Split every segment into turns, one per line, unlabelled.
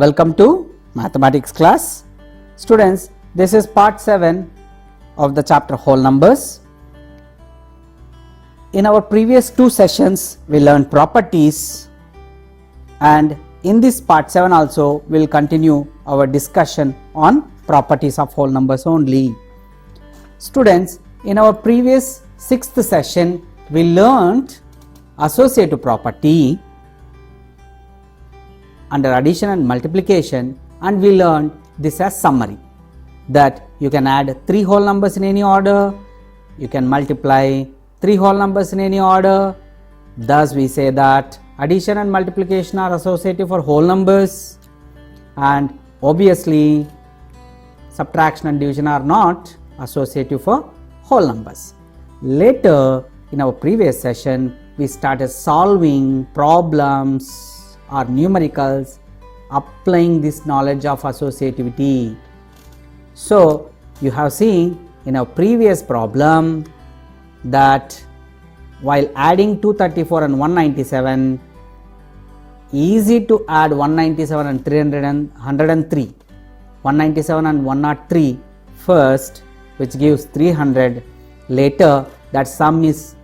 Welcome to mathematics class. Students, this is part 7 of the chapter whole numbers. In our previous two sessions, we learned properties, and in this part 7 also we will continue our discussion on properties of whole numbers only. Students, in our previous 6th session, we learned associative property under addition and multiplication, and we learned this as summary, that you can add 3 whole numbers in any order, you can multiply 3 whole numbers in any order. Thus we say that addition and multiplication are associative for whole numbers, and obviously subtraction and division are not associative for whole numbers. Later in our previous session, we started solving problems or numericals applying this knowledge of associativity. So you have seen in our previous problem that while adding 234 and 197, easy to add 197 and 103, 197 and 103 first, which gives 300. Later that sum is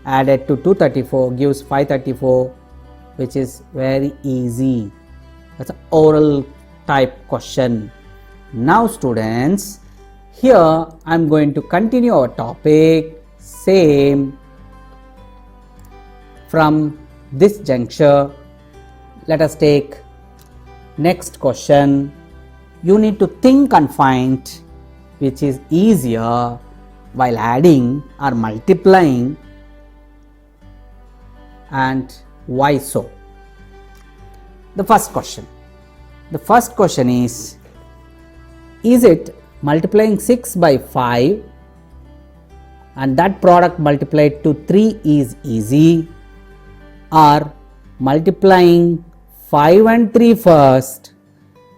added to 234, gives 534, which is very easy. That's an oral type question. Now students, here I am going to continue our topic same from this juncture. Let us take next question. You need to think and find which is easier while adding or multiplying, and why so? The first question is it multiplying 6 by 5 and that product multiplied to 3 is easy, or multiplying 5 and 3 first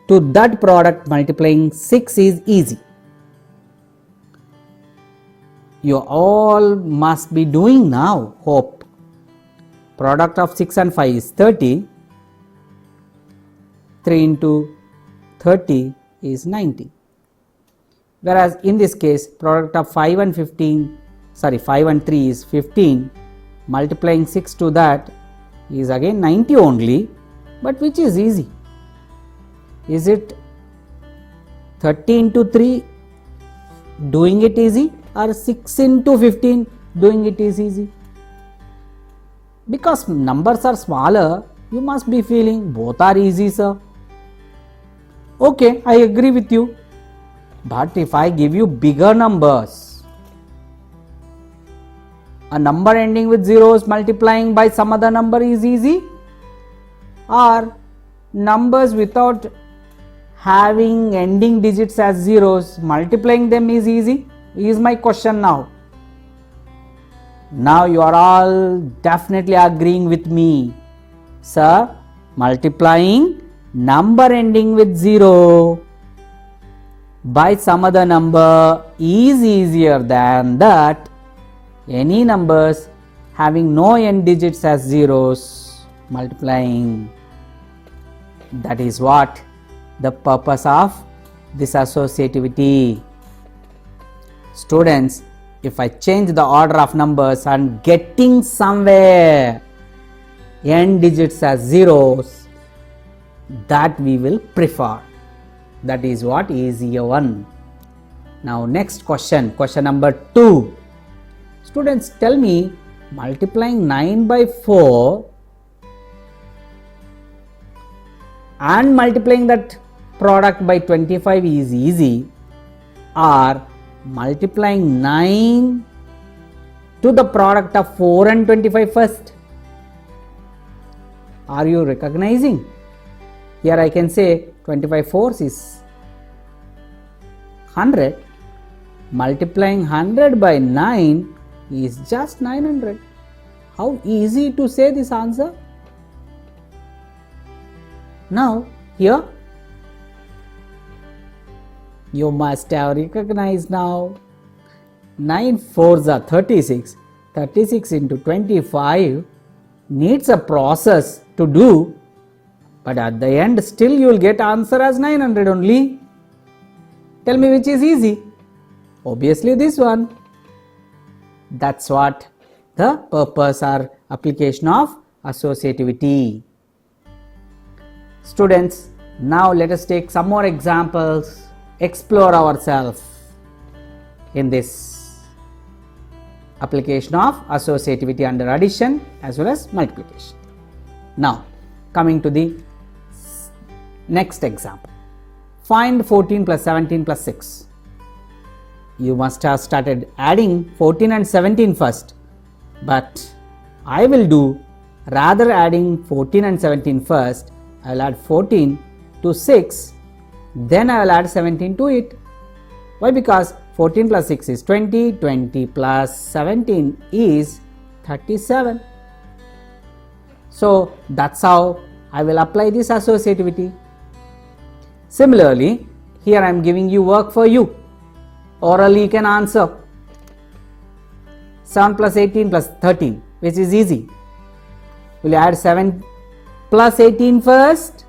to that product multiplying 6 is easy? You all must be doing now, hope. Product of 6 and 5 is 30, 3 into 30 is 90. Whereas in this case, product of 5 and 3 is 15, multiplying 6 to that is again 90 only, but which is easy? Is it 30 into 3 doing it easy, or 6 into 15 doing it is easy? Because numbers are smaller, you must be feeling both are easy, sir. Okay, I agree with you. But if I give you bigger numbers, a number ending with zeros multiplying by some other number is easy, or numbers without having ending digits as zeros multiplying them is easy, is my question now. Now you are all definitely agreeing with me. Sir, multiplying number ending with 0 by some other number is easier than that any numbers having no end digits as zeros multiplying. That is what the purpose of this associativity. Students, if I change the order of numbers and getting somewhere n digits as zeros, that we will prefer. That is what easier one. Now next question number 2. Students, tell me, multiplying 9 by 4 and multiplying that product by 25 is easy, or multiplying 9 to the product of 4 and 25 first? Are you recognizing? Here I can say 25 fours is 100. Multiplying 100 by 9 is just 900. How easy to say this answer? Now here you must have recognized now. 9 fours are 36. 36 into 25 needs a process to do but at the end still you will get answer as 900 only. Tell me which is easy. Obviously this one. That's what the purpose or application of associativity. Students, now let us take some more examples, explore ourselves in this application of associativity under addition as well as multiplication. Now, coming to the next example. Find 14 plus 17 plus 6. You must have started adding 14 and 17 first, but I will do, rather adding 14 and 17 first, I will add 14 to 6, then I will add 17 to it. Why? Because 14 plus 6 is 20, 20 plus 17 is 37. So that's how I will apply this associativity. Similarly, here I am giving you work for you. Orally you can answer. 7 plus 18 plus 13, which is easy. Will you add 7 plus 18 first,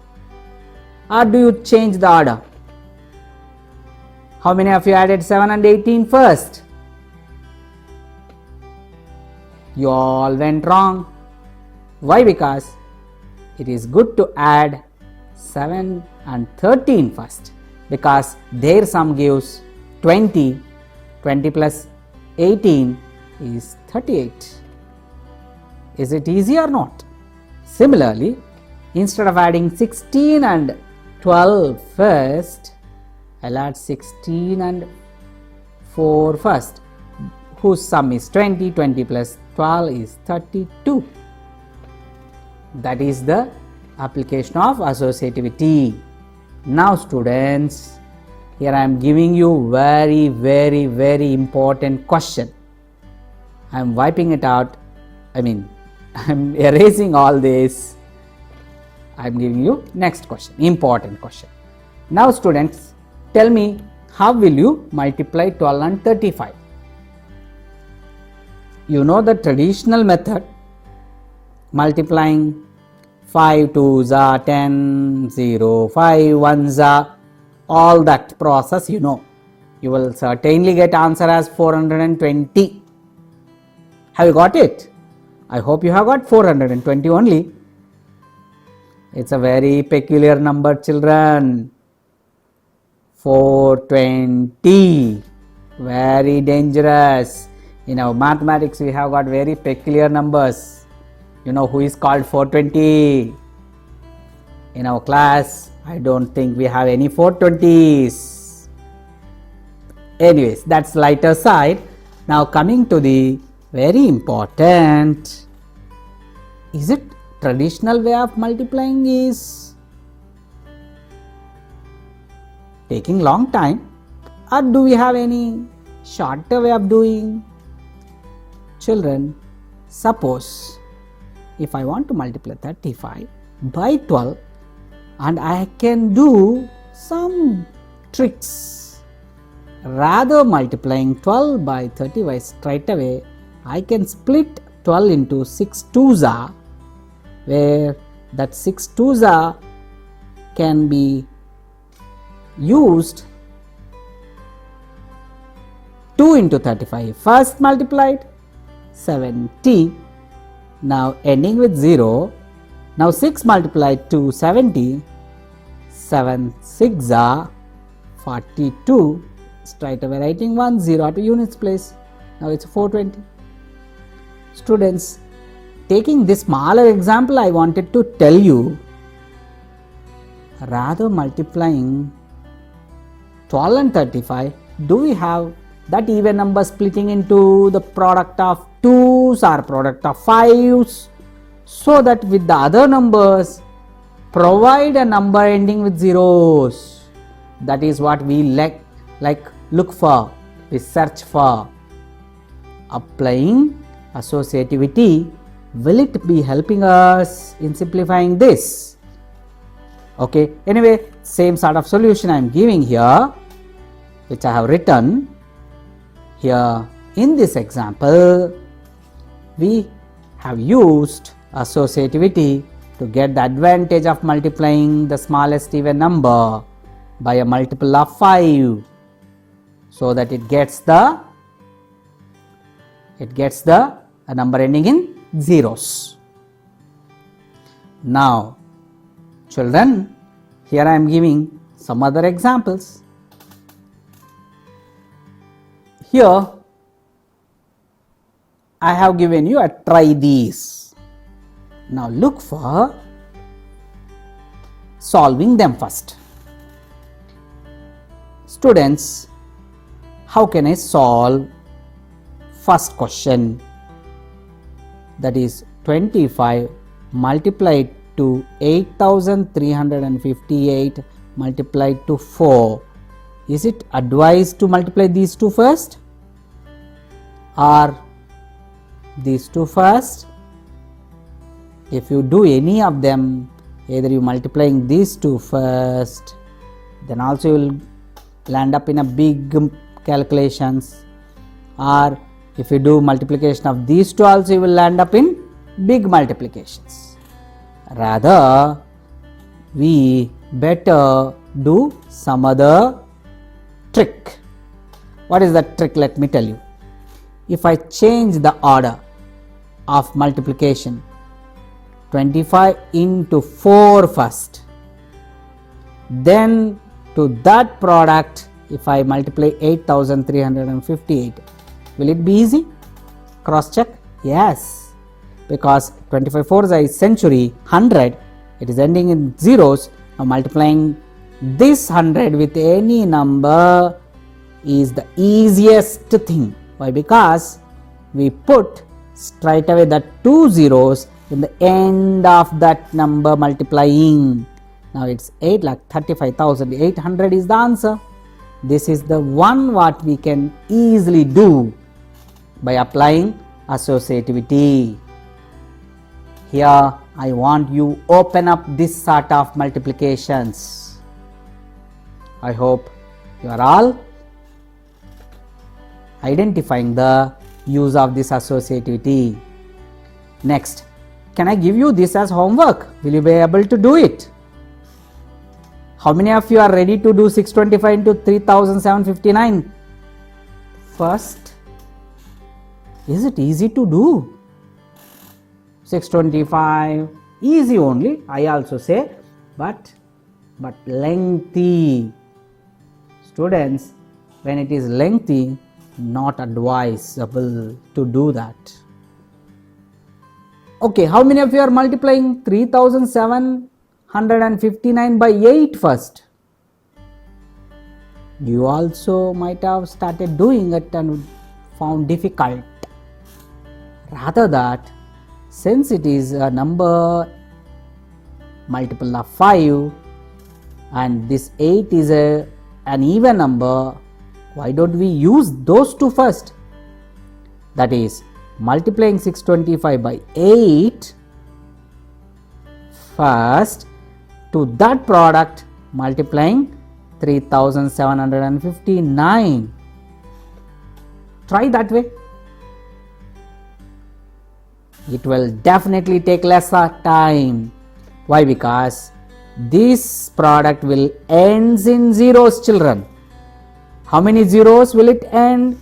or do you change the order? How many of you added 7 and 18 first? You all went wrong. Why? Because it is good to add 7 and 13 first, because their sum gives 20. 20 plus 18 is 38. Is it easy or not? Similarly, instead of adding 16 and 12 first, I'll add 16 and 4 first, whose sum is 20. 20 plus 12 is 32. That is the application of associativity. Now students, here I am giving you very important question. I am wiping it out. I am erasing all this. I am giving you next question, important question. Now students, tell me, how will you multiply 12 and 35? You know the traditional method, multiplying 5 2s are 10, 0, 5 1s are, all that process you know. You will certainly get answer as 420. Have you got it? I hope you have got 420 only. It's a very peculiar number, children. 420. Very dangerous. In our mathematics we have got very peculiar numbers. You know who is called 420? In our class, I don't think we have any 420s. Anyways, that's lighter side. Now coming to the very important, is it traditional way of multiplying is taking long time, or do we have any shorter way of doing? Children, suppose if I want to multiply 35 by 12, and I can do some tricks. Rather multiplying 12 by 35 straight away, I can split 12 into 6 2s are, where that 6 2s are can be used 2 into 35 first multiplied 70. Now ending with 0. Now 6 multiplied to 70, 7 6 are 42, straight away writing 1 0 to units place. Now it's 420. Students, taking this smaller example, I wanted to tell you, rather multiplying 12 and 35, do we have that even number splitting into the product of 2s or product of 5s? So that with the other numbers, provide a number ending with zeros. That is what we look for, we search for. Applying associativity, will it be helping us in simplifying this? Okay, anyway, same sort of solution I am giving here, which I have written here. In this example, we have used associativity to get the advantage of multiplying the smallest even number by a multiple of 5, so that it gets the a number ending in zeros. Now children, here I am giving some other examples. Here I have given you a try these. Now look for solving them first. Students, how can I solve first question, that is 25 multiplied to 8358 multiplied to 4? Is it advised to multiply these two first or these two first? If you do any of them, either you multiplying these two first, then also you will land up in a big calculations, or if you do multiplication of these two also, you will land up in big multiplications. Rather, we better do some other trick. What is that trick? Let me tell you. If I change the order of multiplication, 25 into 4 first, then to that product if I multiply 8358, will it be easy? Cross check? Yes, because 25 4s is century, 100, it is ending in zeros. Now multiplying this 100 with any number is the easiest thing. Why? Because we put straight away the 2 zeros in the end of that number multiplying. Now it's 8,35,800 is the answer. This is the one what we can easily do by applying associativity. Here I want you open up this sort of multiplications. I hope you are all identifying the use of this associativity. Next, can I give you this as homework? Will you be able to do it? How many of you are ready to do 625 into 3759? First, is it easy to do? 625, easy only, I also say, but lengthy. Students, when it is lengthy, not advisable to do that. Okay, how many of you are multiplying 3759 by 8 first? You also might have started doing it and found difficult. Rather that, since it is a number multiple of 5 and this 8 is an even number, why don't we use those two first? That is, multiplying 625 by 8 first, to that product multiplying 3759. Try that way. It will definitely take lesser time. Why? Because this product will ends in zeros, children. How many zeros will it end?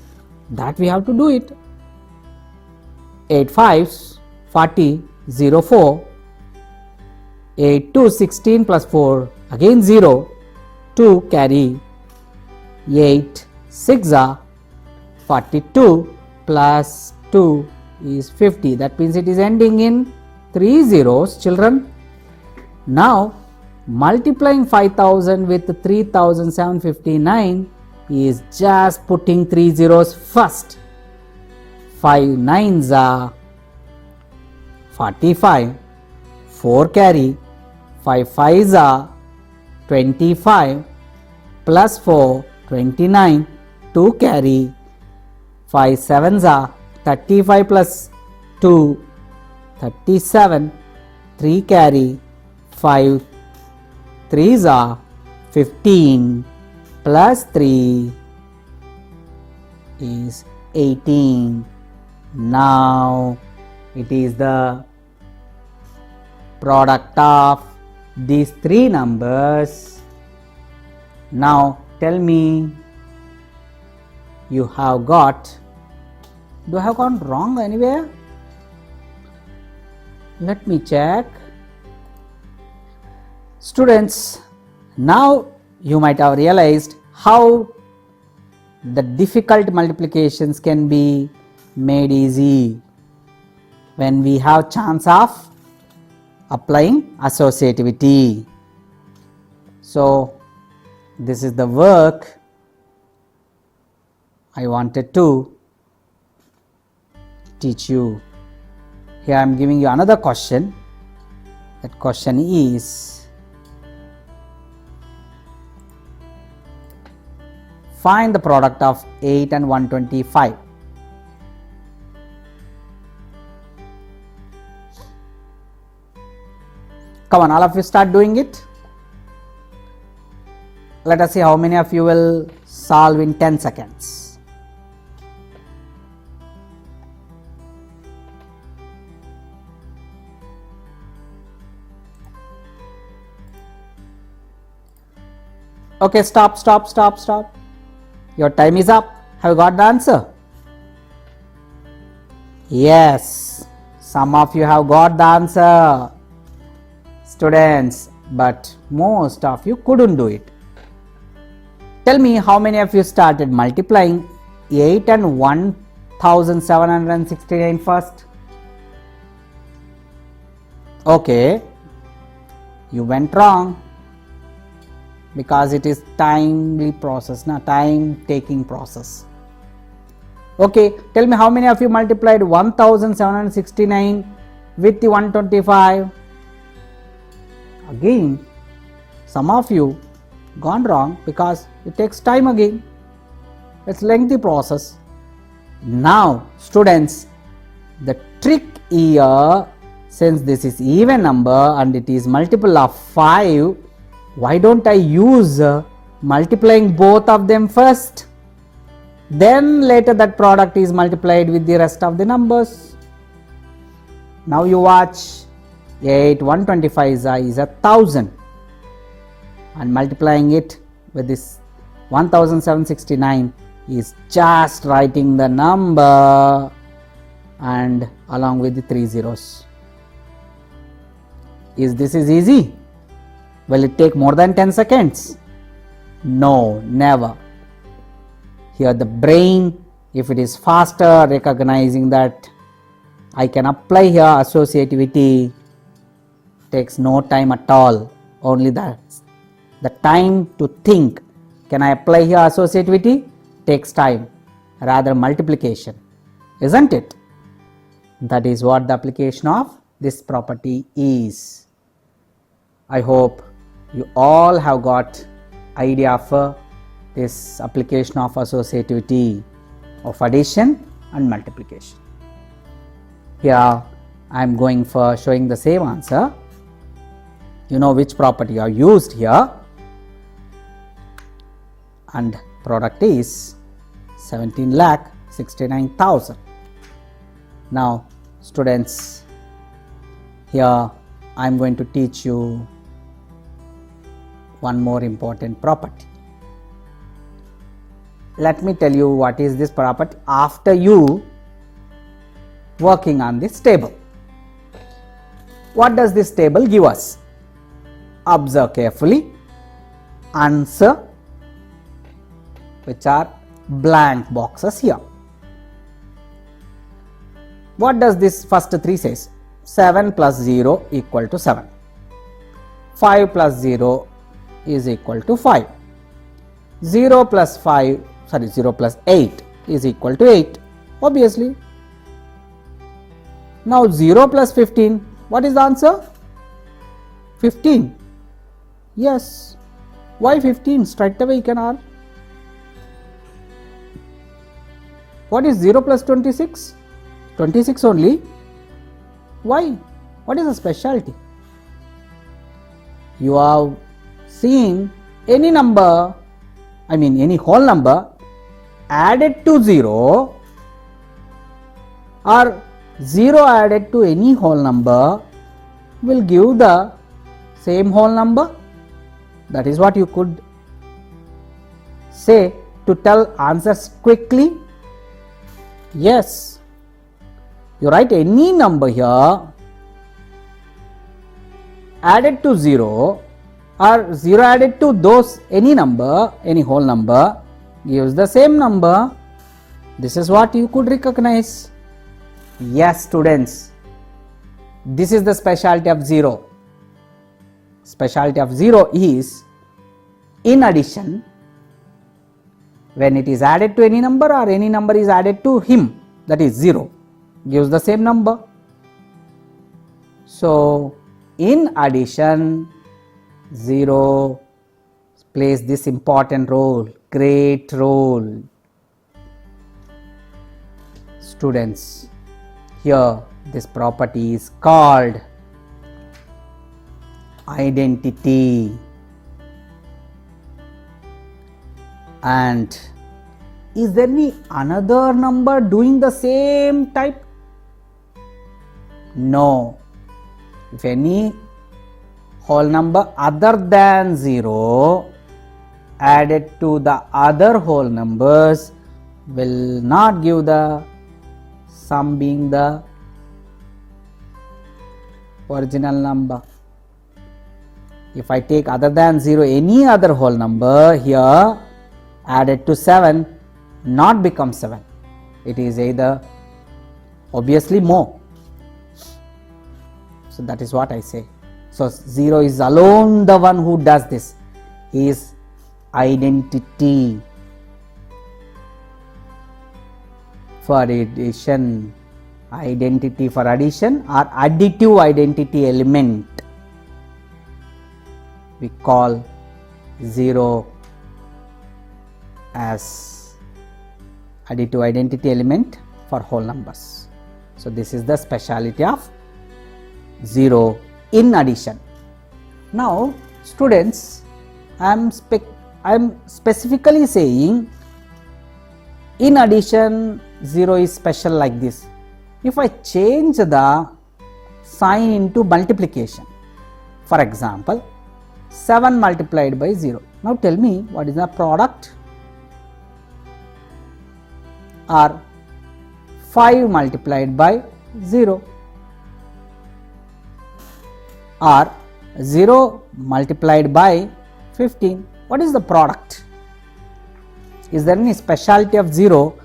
That we have to do it. 8 5s 40, 0 4, 8 2 16 plus 4, again 0, 2 carry, 8 6 are 42 plus 2 is 50. That means it is ending in 3 zeros, children. Now multiplying 5000 with 3759 is just putting 3 zeros first. 5 9s are 45, 4 carry, 5 5s are 25 plus 4 29, 2 carry, 5 7s are 35 plus 2 37, 3 carry, 5 3s are 15 plus 3 is 18. Now it is the product of these three numbers. Now tell me, you have got, do I have gone wrong anywhere? Let me check. Students, now you might have realized how the difficult multiplications can be made easy when we have chance of applying associativity. So this is the work I wanted to teach you. Here I am giving you another question. That question is, find the product of 8 and 125. Come on, all of you start doing it. Let us see how many of you will solve in 10 seconds. Okay, stop. Your time is up. Have you got the answer? Yes, some of you have got the answer, students, but most of you couldn't do it. Tell me, how many of you started multiplying 8 and 1769 first? Okay, you went wrong, because it is time taking process. Okay, tell me, how many of you multiplied 1769 with the 125? Again, some of you gone wrong because it takes time again. It's lengthy process. Now students, the trick here, since this is even number and it is multiple of 5, why don't I use multiplying both of them first? Then later that product is multiplied with the rest of the numbers. Now you watch. 8 125 is 1000, and multiplying it with this 1769 is just writing the number and along with the 3 zeros. Is this easy? Will it take more than 10 seconds? No, never. Here the brain, if it is faster, recognizing that I can apply here associativity, takes no time at all. Only that the time to think, can I apply here associativity, takes time, rather multiplication, isn't it? That is what the application of this property is. I hope you all have got idea of this application of associativity of addition and multiplication. Here I am going for showing the same answer. You know which property are used here, and product is 17,69,000. Now students, here I am going to teach you one more important property. Let me tell you what is this property after you working on this table. What does this table give us? Observe carefully. Answer, which are blank boxes here. What does this first 3 says? 7 plus 0 equal to 7. 5 plus 0 is equal to 5. 0 plus 8 is equal to 8. Obviously. Now 0 plus 15, what is the answer? 15. Yes. Why 15? Straight away you can ask. What is 0 plus 26? 26 only. Why? What is the specialty? You have seen any number, any whole number added to 0 or 0 added to any whole number, will give the same whole number. That is what you could say to tell answers quickly. Yes, you write any number here added to 0 or 0 added to those any number, any whole number gives the same number. This is what you could recognize. Yes, students, this is the specialty of 0. Specialty of 0 is in addition, when it is added to any number or any number is added to him, that is 0, gives the same number. So, in addition, 0 plays this important role, great role. Students, here this property is called identity. And is there any another number doing the same type? No. If any whole number other than 0 added to the other whole numbers will not give the sum being the original number. If I take other than 0 any other whole number here added to 7, not become 7. It is either obviously more. So that is what I say. So 0 is alone the one who does this. He is identity. For addition, identity for addition or additive identity element, we call 0 as additive identity element for whole numbers. So this is the speciality of 0 in addition. Now students, I am specifically saying in addition 0 is special like this. If I change the sign into multiplication, for example 7 multiplied by 0, now tell me what is the product, or 5 multiplied by 0, or 0 multiplied by 15, what is the product? Is there any specialty of 0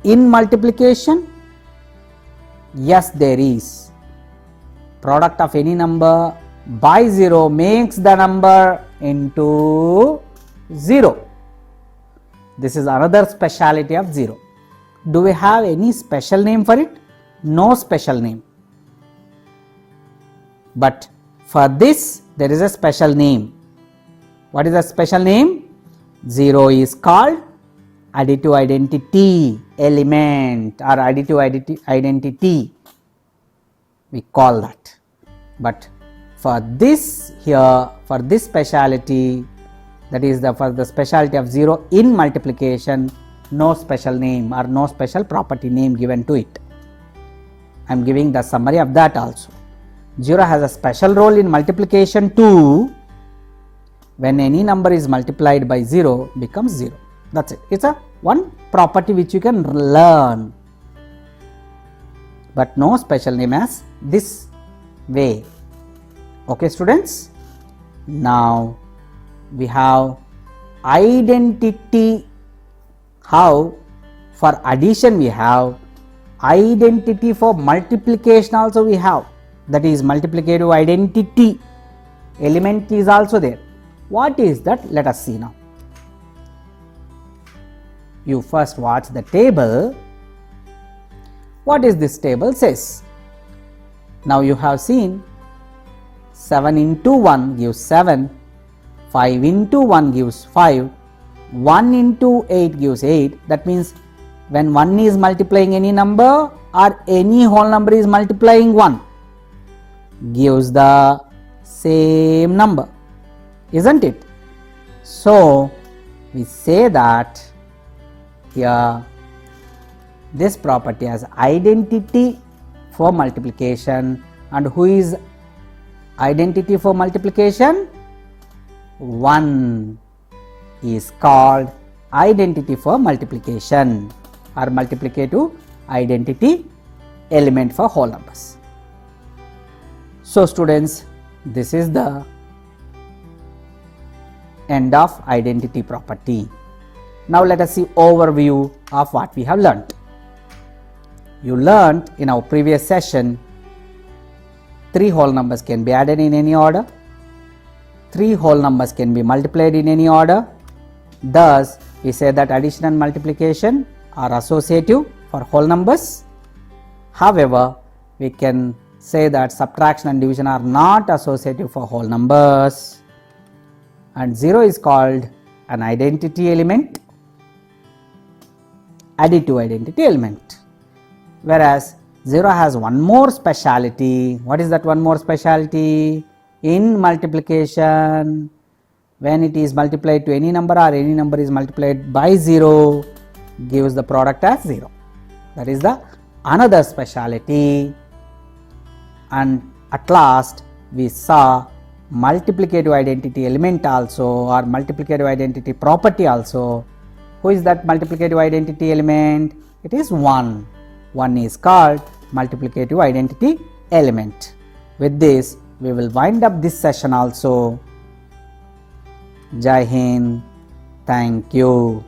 in multiplication? Yes, there is. Product of any number by 0 makes the number into 0. This is another specialty of 0. Do we have any special name for it? No special name. But for this there is a special name. What is the special name? 0 is called additive identity element or additive identity, we call that. But for this here, for this speciality, that is for the speciality of 0 in multiplication, no special name or no special property name given to it. I am giving the summary of that also. 0 has a special role in multiplication too. When any number is multiplied by 0 becomes 0. That's it. It's a one property which you can learn, but no special name as this way. Okay students, now we have identity. How for addition we have, identity for multiplication also we have, that is multiplicative identity element is also there. What is that? Let us see now. You first watch the table. What is this table says? Now you have seen 7 into 1 gives 7, 5 into 1 gives 5, 1 into 8 gives 8. That means when 1 is multiplying any number or any whole number is multiplying 1, gives the same number, isn't it? So we say that here this property has identity for multiplication, and who is identity for multiplication? 1 is called identity for multiplication or multiplicative identity element for whole numbers. So students, this is the end of identity property. Now let us see overview of what we have learnt. You learnt in our previous session 3 whole numbers can be added in any order, 3 whole numbers can be multiplied in any order. Thus, we say that addition and multiplication are associative for whole numbers. However, we can say that subtraction and division are not associative for whole numbers. And 0 is called an identity element, additive identity element. Whereas 0 has one more speciality. What is that one more speciality? In multiplication, when it is multiplied to any number or any number is multiplied by 0, gives the product as 0. That is the another speciality. And at last we saw multiplicative identity element also, or multiplicative identity property also. Who is that multiplicative identity element? It is 1. 1 is called multiplicative identity element. With this, we will wind up this session also. Jai Hind. Thank you.